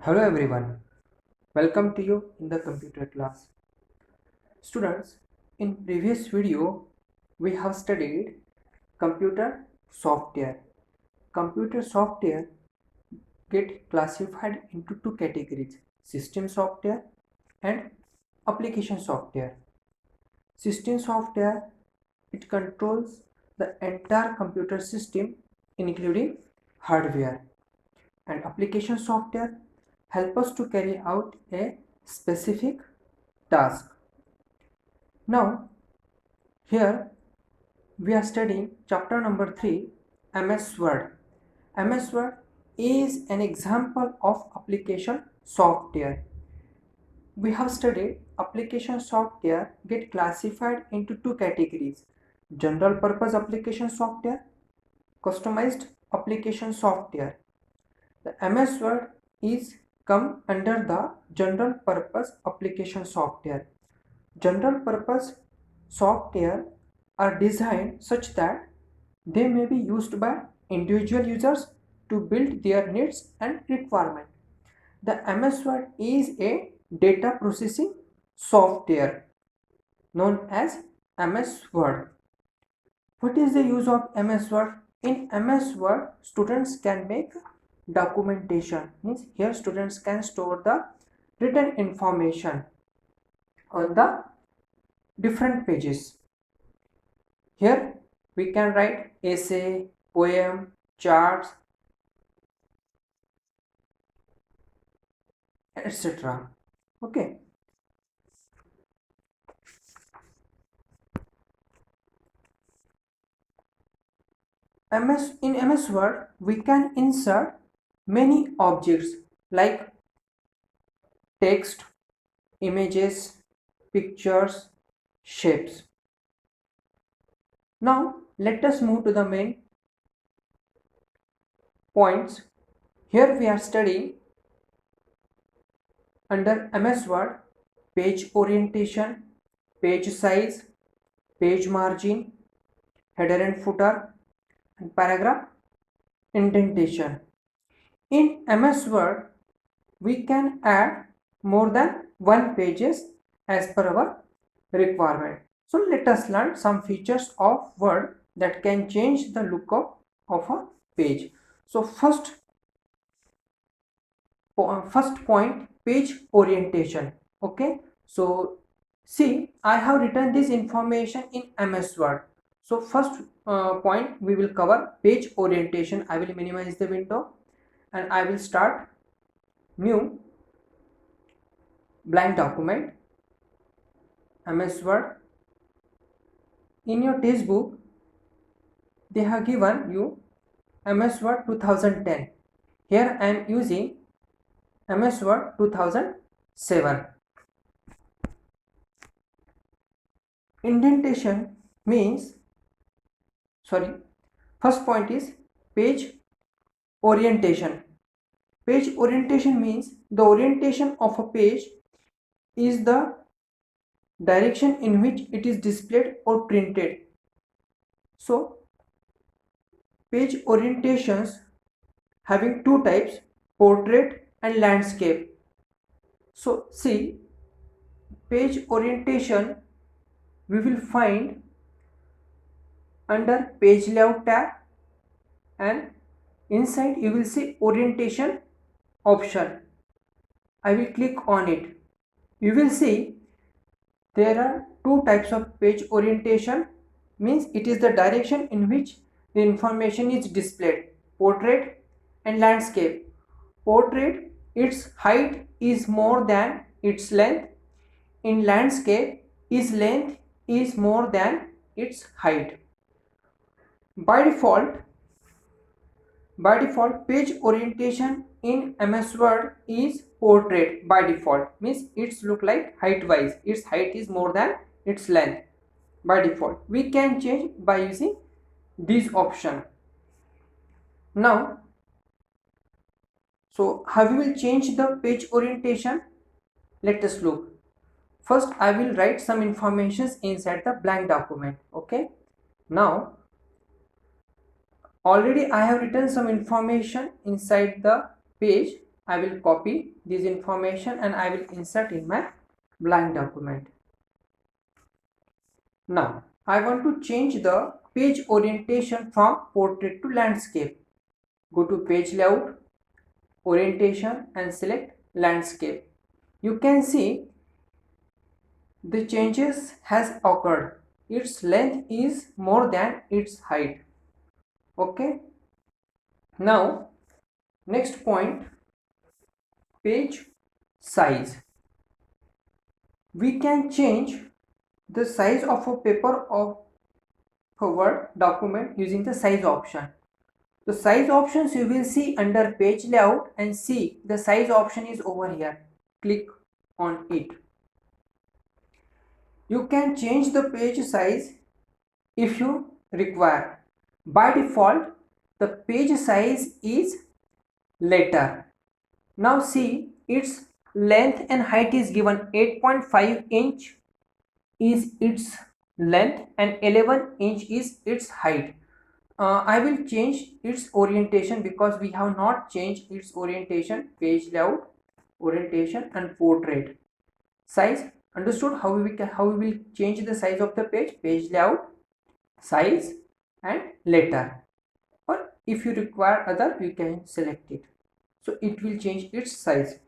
Hello everyone, welcome to you in the computer class. Students, in previous video we have studied computer software. Computer software get classified into two categories, system software and application software. System software, it controls the entire computer system including hardware, and application software help us to carry out a specific task. Now here we are studying chapter number 3, MS Word. MS Word is an example of application software. We have studied application software get classified into two categories: general purpose application software, customized application software. The MS Word is come under the general purpose application software. General purpose software are designed such that they may be used by individual users to build their needs and requirement. The MS Word is a data processing software known as MS Word. What is the use of MS Word? In MS Word, students can make documentation. Means here students can store the written information on the different pages. Here we can write essay, poem, charts, etc. Okay. In MS Word, we can insert many objects like text, images, pictures, shapes. Now let us move to the main points. Here we are studying under MS Word page orientation, page size, page margin, header and footer, and paragraph indentation. In MS Word, we can add more than one pages as per our requirement. So let us learn some features of Word that can change the look of a page. So first point, page orientation. Okay, so see, I have written this information in MS Word. So first point we will cover page orientation. I will minimize the window and I will start new blank document, MS Word. In your textbook they have given you MS Word 2010. Here I am using MS Word 2007. Indentation means, first point is page orientation. Page orientation means the orientation of a page is the direction in which it is displayed or printed. So page orientations having two types, portrait and landscape. So see, page orientation we will find under page layout tab, and inside you will see orientation option. I will click on it. You will see there are two types of page orientation, means it is the direction in which the information is displayed, portrait and landscape. Portrait, its height is more than its length. In landscape, its length is more than its height. By default page orientation in MS Word is portrait by default, means it's look like height wise, its height is more than its length. By default we can change by using this option. Now, so how we will change the page orientation? Let us look. First I will write some informations inside the blank document. Okay, now already I have written some information inside the page. I will copy this information and I will insert in my blank document. Now I want to change the page orientation from portrait to landscape. Go to page layout, orientation and select landscape. You can see the changes has occurred. Its length is more than its height. Okay. Now next point, page size. We can change the size of a paper of a Word document using the size option. The size options you will see under page layout, and see the size option is over here. Click on it. You can change the page size if you require. By default, the page size is letter. Now see, its length and height is given. 8.5 inch is its length and 11 inch is its height. I will change its orientation because we have not changed its orientation. Page layout, orientation and portrait. Size, understood how we will change the size of the page layout, size and letter, or if you require other you can select it. So it will change its size.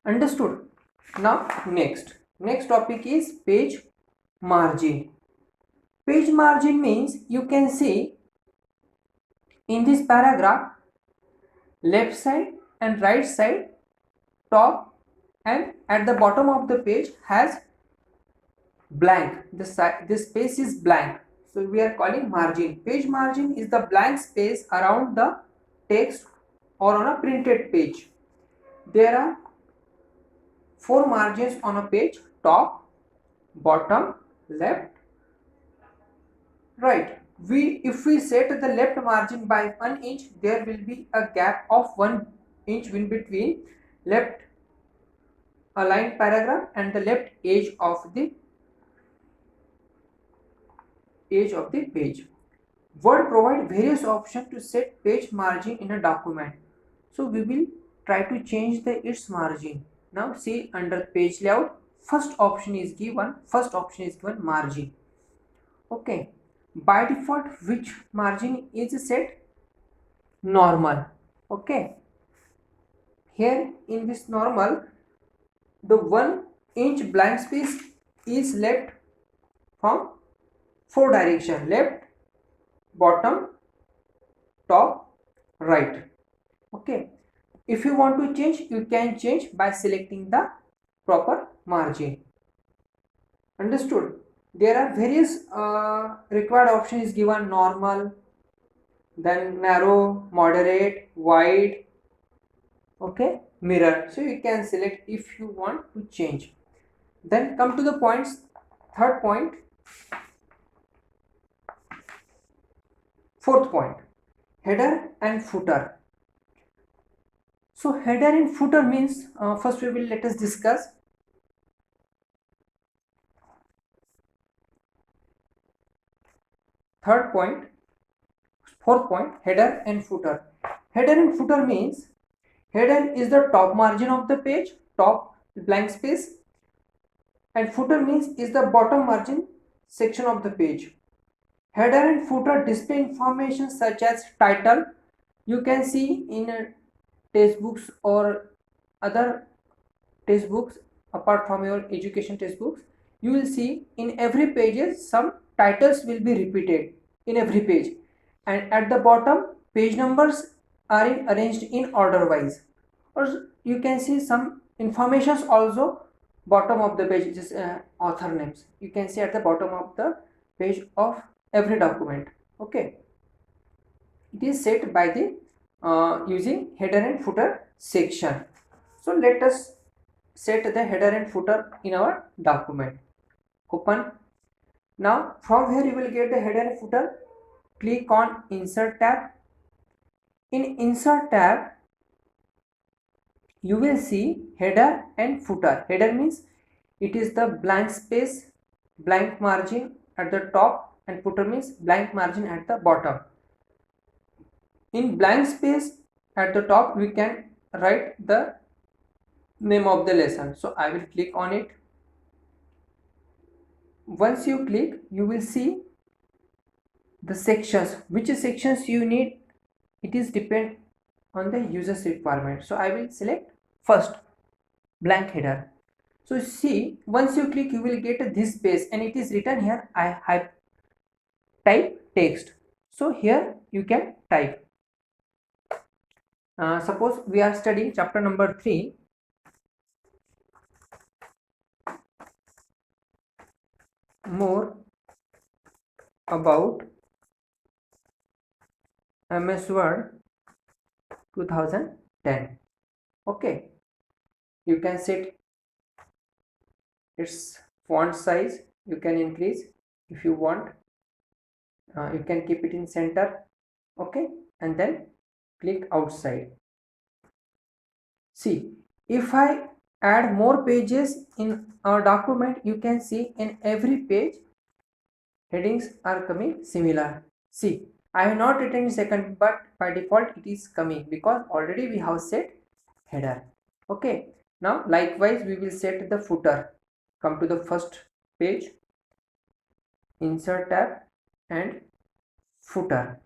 Understood. Now next topic is page margin. Page margin means you can see in this paragraph left side and right side, top and at the bottom of the page has blank. This space is blank, so we are calling margin. Page margin is the blank space around the text or on a printed page. There are 4 margins on a page: top, bottom, left, right. If we set the left margin by 1 inch, there will be a gap of 1 inch in between left aligned paragraph and the left edge of the page. Word provide various options to set page margin in a document. So we will try to change its margin. Now see, under page layout, first option is given margin. Okay. By default, which margin is set? Normal. Okay. Here in this normal, the 1 inch blank space is left from 4 direction: left, bottom, top, right. Okay. If you want to change, you can change by selecting the proper margin. Understood. There are various required options given: normal, then narrow, moderate, wide, okay, mirror. So you can select if you want to change. Then come to the points. Third point, fourth point, header and footer. So header and footer means, first let us discuss. Fourth point, header and footer. Header and footer means, header is the top margin of the page, top blank space, and footer means is the bottom margin section of the page. Header and footer display information such as title. You can see in textbooks or other textbooks apart from your education textbooks, you will see in every pages some titles will be repeated in every page, and at the bottom page numbers are arranged in order wise, or you can see some informations also bottom of the page, just author names you can see at the bottom of the page of every document. Okay, it is set by the using header and footer section. So let us set the header and footer in our document. Open. Now from here you will get the header and footer. Click on insert tab. In insert tab you will see header and footer. Header means it is the blank space, blank margin at the top, and footer means blank margin at the bottom. In blank space at the top we can write the name of the lesson. So I will click on it. Once you click, you will see the sections. Which sections you need, it is depend on the user's requirement. So I will select first blank header. So see, once you click, you will get this page and it is written here, I have type text. So here you can type. Suppose we are studying chapter number 3. More about MS Word 2010. Okay, you can set its font size, you can increase if you want, you can keep it in center. Okay, and then click outside. See, if I add more pages in our document, you can see in every page headings are coming similar. See, I have not written in second, but by default it is coming because already we have set header. Okay, now likewise we will set the footer. Come to the first page, insert tab and footer.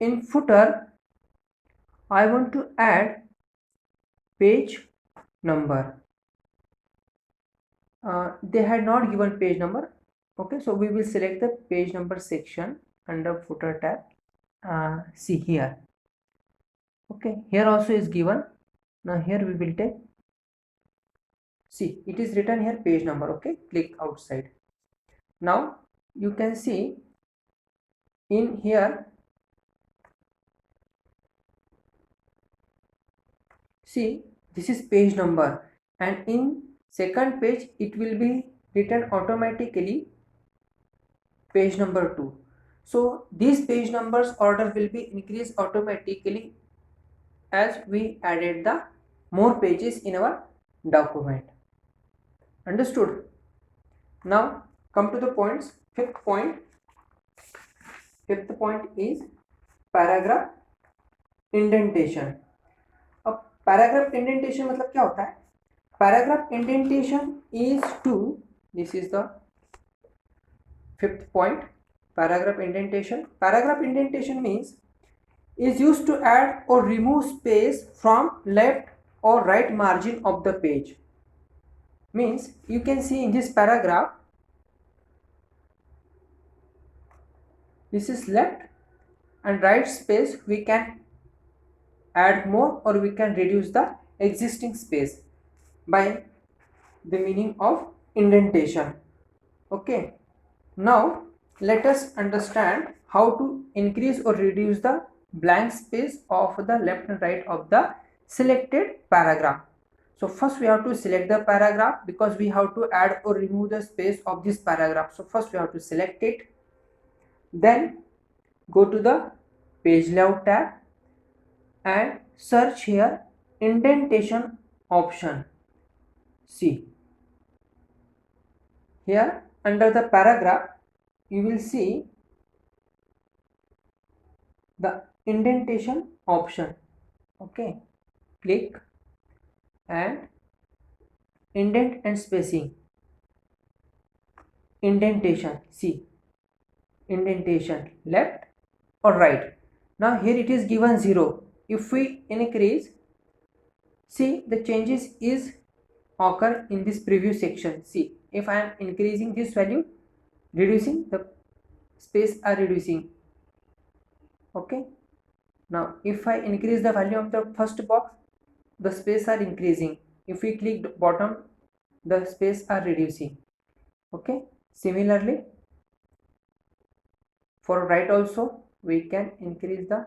In footer, I want to add page number. They had not given page number. Okay, so we will select the page number section under footer tab. See here. Okay, here also is given. Now here we will take, see, it is written here page number. Okay, click outside. Now you can see in here, see, this is page number, and in second page it will be written automatically page number 2. So these page numbers order will be increased automatically as we added the more pages in our document. Understood? Now come to the points. Fifth point is paragraph indentation. अब paragraph indentation मतलब क्या होता है? Paragraph indentation is to, this is the fifth point, paragraph indentation. Paragraph indentation means is used to add or remove space from left or right margin of the page. Means you can see in this paragraph, this is left and right space, we can add more or we can reduce the existing space by the meaning of indentation. Okay, now let us understand how to increase or reduce the blank space of the left and right of the selected paragraph. So first we have to select the paragraph because we have to add or remove the space of this paragraph. So first we have to select it, then go to the page layout tab and search here indentation option. See, here under the paragraph you will see the indentation option. Okay, click and indent and spacing, indentation. See, indentation left or right. Now here it is given 0. If we increase, see the changes is occur in this preview section. See, if I am increasing this value, reducing, the space are reducing. Okay, now if I increase the value of the first box, the space are increasing. If we click the bottom, the space are reducing. Okay, similarly for right also we can increase the,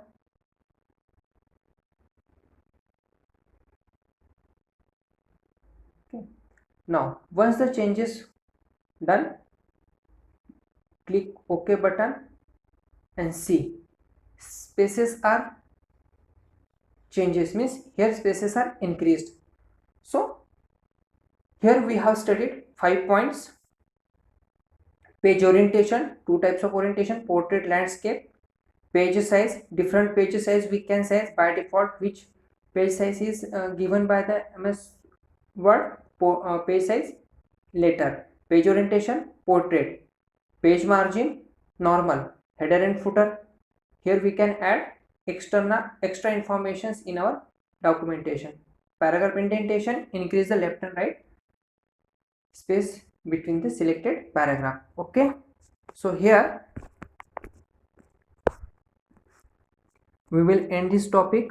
okay. Now once the changes done, click OK button and see spaces are changes, means here spaces are increased. So here we have studied 5 points. Page orientation, 2 types of orientation, portrait, landscape. Page size, different page size we can size by default which Page size is given by the MS Word. Page size, letter. Page orientation, portrait. Page margin, normal. Header and footer. Here we can add extra informations in our documentation. Paragraph indentation, increase the left and right space between the selected paragraph. Okay, so here we will end this topic.